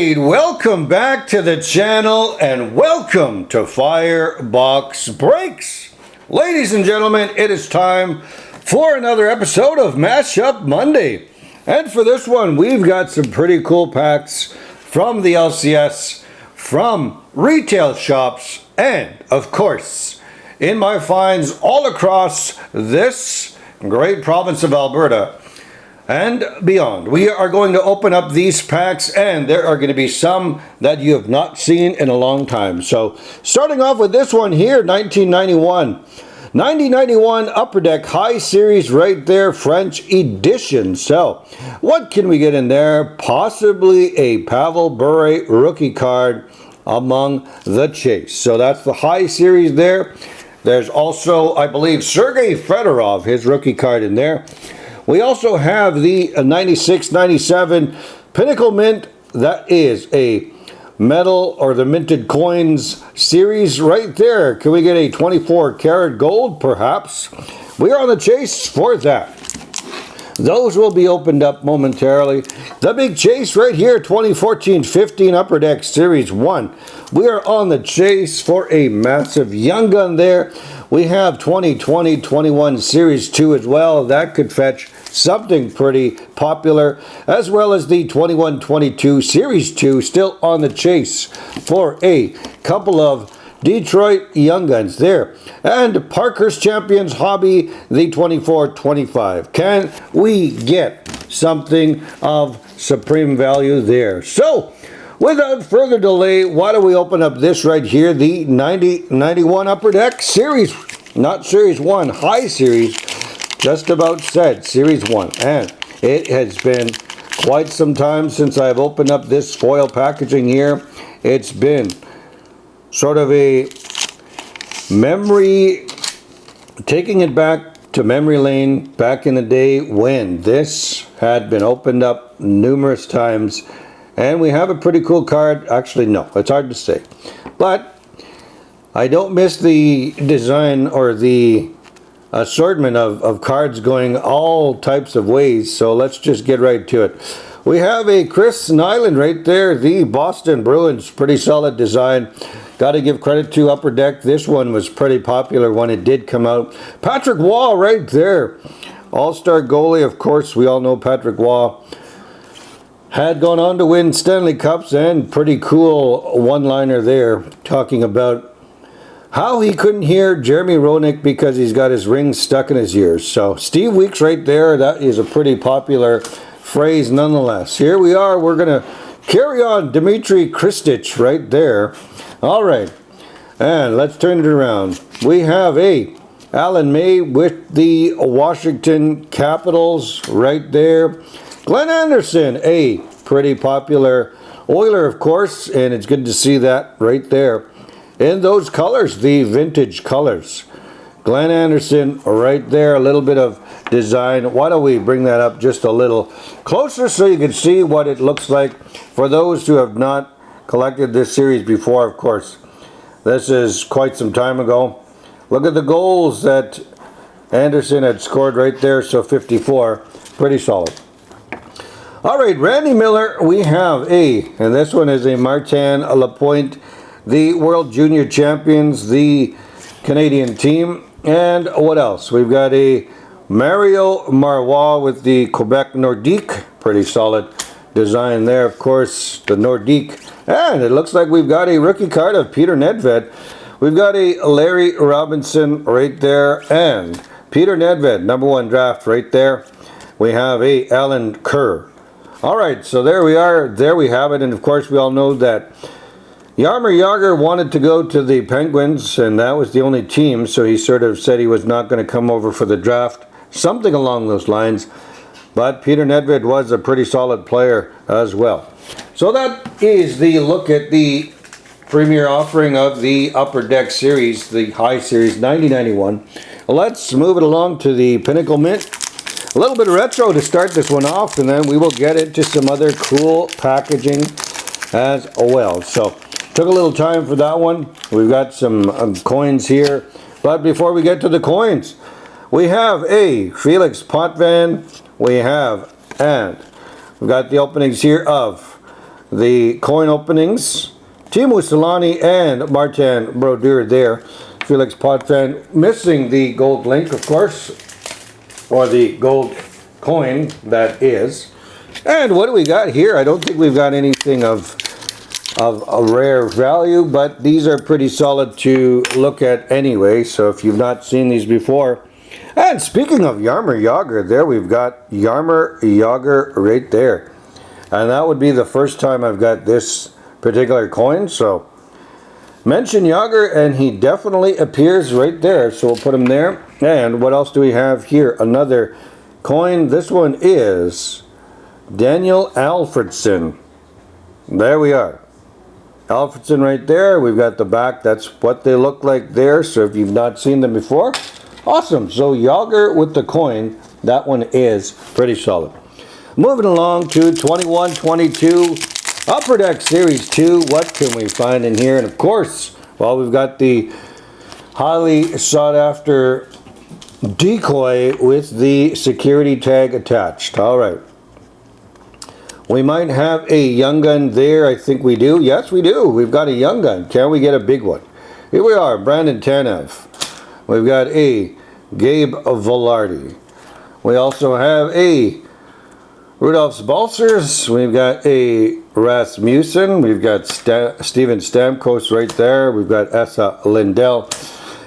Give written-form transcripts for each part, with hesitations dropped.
Alright, welcome back to the channel and welcome to Firebox Breaks. Ladies and gentlemen, it is time for another episode of Mashup Monday. And for this one, we've got some pretty cool packs from the LCS, from retail shops, and of course, in my finds all across this great province of Alberta and beyond. We are going to open up these packs, and there are going to be some that you have not seen in a long time. So starting off with this one here, 1991 Upper Deck High Series right there, French edition. So what can we get in there? Possibly a Pavel Bure rookie card among the chase. So that's the High Series there. There's also, I believe, Sergei Fedorov, his rookie card in there. We also have the 96-97 Pinnacle Mint. That is a metal or the minted coins series right there. Can we get a 24 karat gold perhaps? We are on the chase for that. Those will be opened up momentarily. The big chase right here, 2014-15 Upper Deck Series 1. We are on the chase for a massive young gun there. We have 2020-21 Series 2 as well. That could fetch something pretty popular, as well as the 21-22 Series 2, still on the chase for a couple of Detroit Young Guns there. And Parker's Champions Hobby, the 24-25. Can we get something of supreme value there? So, without further delay, why don't we open up this right here, the 90-91 Upper Deck Series, not Series 1, High Series, just about said, Series 1. And it has been quite some time since I've opened up this foil packaging here. It's been sort of a memory, taking it back to memory lane back in the day when this had been opened up numerous times. And we have a pretty cool card. Actually, no, it's hard to say. But I don't miss the design or the assortment of cards going all types of ways. So let's just get right to it. We have a Chris Nyland right there, the Boston Bruins. Pretty solid design. Got to give credit to Upper Deck. This one was pretty popular when it did come out. Patrick Waugh right there. All-star goalie, of course. We all know Patrick Waugh had gone on to win Stanley Cups, and pretty cool one-liner there talking about how he couldn't hear Jeremy Roenick because he's got his ring stuck in his ears. So Steve Weeks right there, that is a pretty popular phrase nonetheless. Here we are, we're going to carry on. Dmitry Kristich right there. All right, and let's turn it around. We have a Alan May with the Washington Capitals right there. Glenn Anderson, a pretty popular Oiler, of course, and it's good to see that right there. In those colors, the vintage colors. Glenn Anderson right there, a little bit of design. Why don't we bring that up just a little closer so you can see what it looks like for those who have not collected this series before, of course. This is quite some time ago. Look at the goals that Anderson had scored right there, so 54, pretty solid. All right, Randy Miller, we have and this one is a Martin Lapointe, the World Junior Champions, the Canadian team. And what else? We've got a Mario Marois with the Quebec Nordique. Pretty solid design there, of course, the Nordique. And it looks like we've got a rookie card of Peter Nedved. We've got a Larry Robinson right there, and Peter Nedved, #1 draft right there. We have a Alan Kerr. All right, so there we are. There we have it. And of course, we all know that Jaromir Jagr wanted to go to the Penguins, and that was the only team. So he sort of said he was not going to come over for the draft, something along those lines. But Peter Nedved was a pretty solid player as well. So that is the look at the premier offering of the Upper Deck Series, the High Series 90-91. Let's move it along to the Pinnacle Mint. A little bit of retro to start this one off, and then we will get into some other cool packaging as well. So took a little time for that one. We've got some coins here. But before we get to the coins, we have a Felix Potvin. We have, and we've got the openings here of the coin openings. Timo Solani and Martin Brodeur there. Felix Potvin missing the gold link, of course, or the gold coin, that is. And what do we got here? I don't think we've got anything of a rare value, but these are pretty solid to look at anyway, so if you've not seen these before. And speaking of Jaromir Jagr, there we've got Jaromir Jagr right there. And that would be the first time I've got this particular coin, so mention Jagr and he definitely appears right there, so we'll put him there. And what else do we have here? Another coin. This one is Daniel Alfredsson. There we are. Alfredsson right there. We've got the back. That's what they look like there. So if you've not seen them before, awesome. So Jagr with the coin, that one is pretty solid. Moving along to 21-22 Upper Deck Series 2. What can we find in here? And of course, well, we've got the highly sought after decoy with the security tag attached. All right. We might have a young gun there. I think we do. Yes, we do. We've got a young gun. Can we get a big one? Here we are. Brandon Tanev. We've got a Gabe Velarde. We also have a Rudolph Balcers. We've got a Rasmussen. We've got Steven Stamkos right there. We've got Esa Lindell.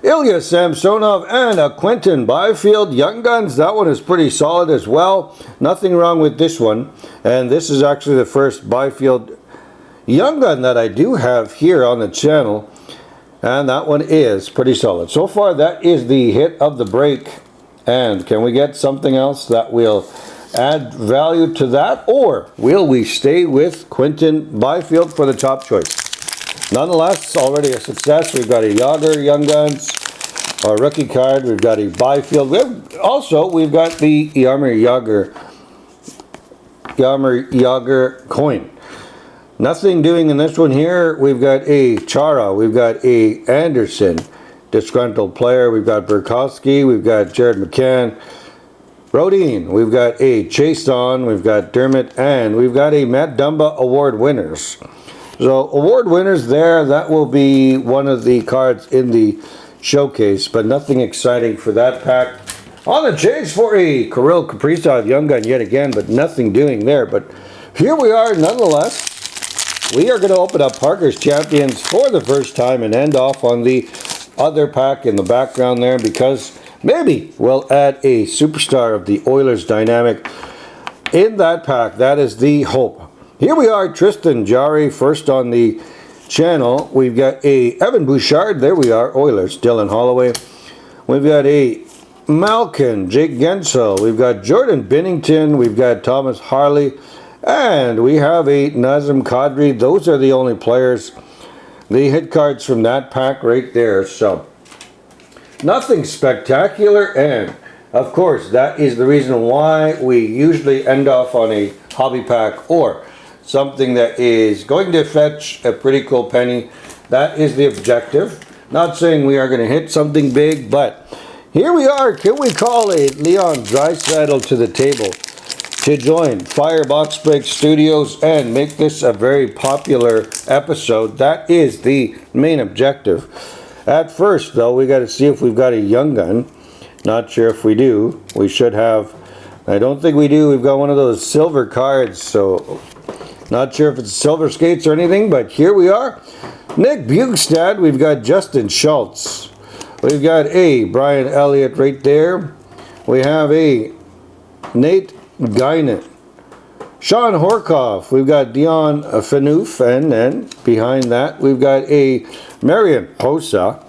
Ilya Samsonov and a Quentin Byfield. Young Guns, that one is pretty solid as well. Nothing wrong with this one. And this is actually the first Byfield Young Gun that I do have here on the channel. And that one is pretty solid. So far, that is the hit of the break. And can we get something else that will add value to that? Or will we stay with Quentin Byfield for the top choice? Nonetheless, already a success. We've got a Jagr Young Guns, our rookie card. We've got a Byfield. We've got the Jaromir Jagr coin. Nothing doing in this one here. We've got a Chara. We've got a Anderson, disgruntled player. We've got Burkowski. We've got Jared McCann. Rodin. We've got a Chason. We've got Dermott. And we've got a Matt Dumba award winners. So award winners there, that will be one of the cards in the showcase, but nothing exciting for that pack. On the chase for a Kirill Kaprizov Young Gun yet again, but nothing doing there. But here we are nonetheless. We are going to open up Parker's Champions for the first time and end off on the other pack in the background there, because maybe we'll add a superstar of the Oilers dynamic in that pack. That is the hope. Here we are, Tristan Jarry, first on the channel. We've got a Evan Bouchard. There we are, Oilers. Dylan Holloway. We've got a Malkin, Jake Gensel. We've got Jordan Binnington. We've got Thomas Harley. And we have a Nazem Kadri. Those are the only players. The hit cards from that pack right there. So, nothing spectacular. And, of course, that is the reason why we usually end off on a hobby pack or something that is going to fetch a pretty cool penny. That is the objective. Not saying we are going to hit something big, but here we are. Can we call a Leon Draisaitl to the table to join FYER Box Break Studios and make this a very popular episode? That is the main objective. At first, though, we got to see if we've got a Young Gun. Not sure if we do. We should have. I don't think we do. We've got one of those silver cards, so not sure if it's silver skates or anything, but here we are. Nick Bjugstad. We've got Justin Schultz. We've got a Brian Elliott right there. We have a Nate Guinan. Sean Horkoff. We've got Dion Phaneuf, and then behind that we've got a Marian Hossa.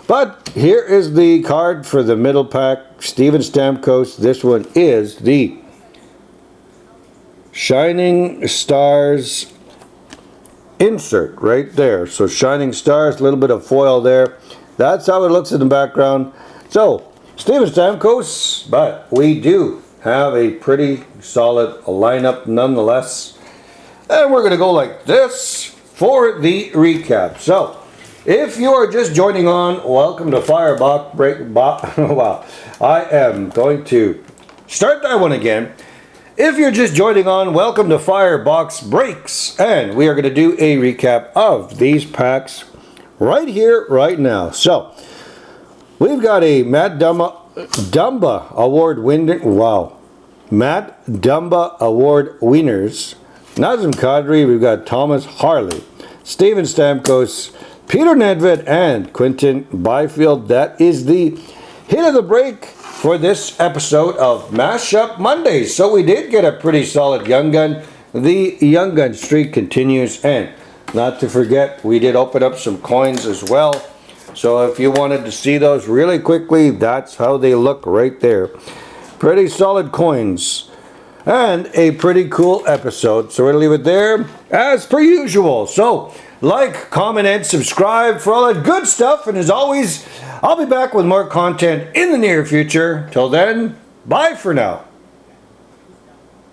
But here is the card for the middle pack. Steven Stamkos. This one is the Shining Stars insert right there. So Shining Stars, a little bit of foil there. That's how it looks in the background. So Steven Stamkos, but we do have a pretty solid lineup nonetheless. And we're going to go like this for the recap. So if you are just joining on, welcome to FYER Box Break. Wow, I am going to start that one again. If you're just joining on, welcome to Firebox Breaks, and we are going to do a recap of these packs right here, right now. So, we've got a Matt Dumba Award winner, Matt Dumba Award winners, Nazem Kadri, we've got Thomas Harley, Steven Stamkos, Peter Nedved, and Quinton Byfield. That is the hit of the break for this episode of Mashup Mondays. So we did get a pretty solid Young Gun. The Young Gun streak continues, and not to forget, we did open up some coins as well. So if you wanted to see those really quickly, that's how they look right there. Pretty solid coins. And a pretty cool episode. So we're going to leave it there as per usual. So like, comment, and subscribe for all that good stuff. And as always, I'll be back with more content in the near future. Till then, bye for now.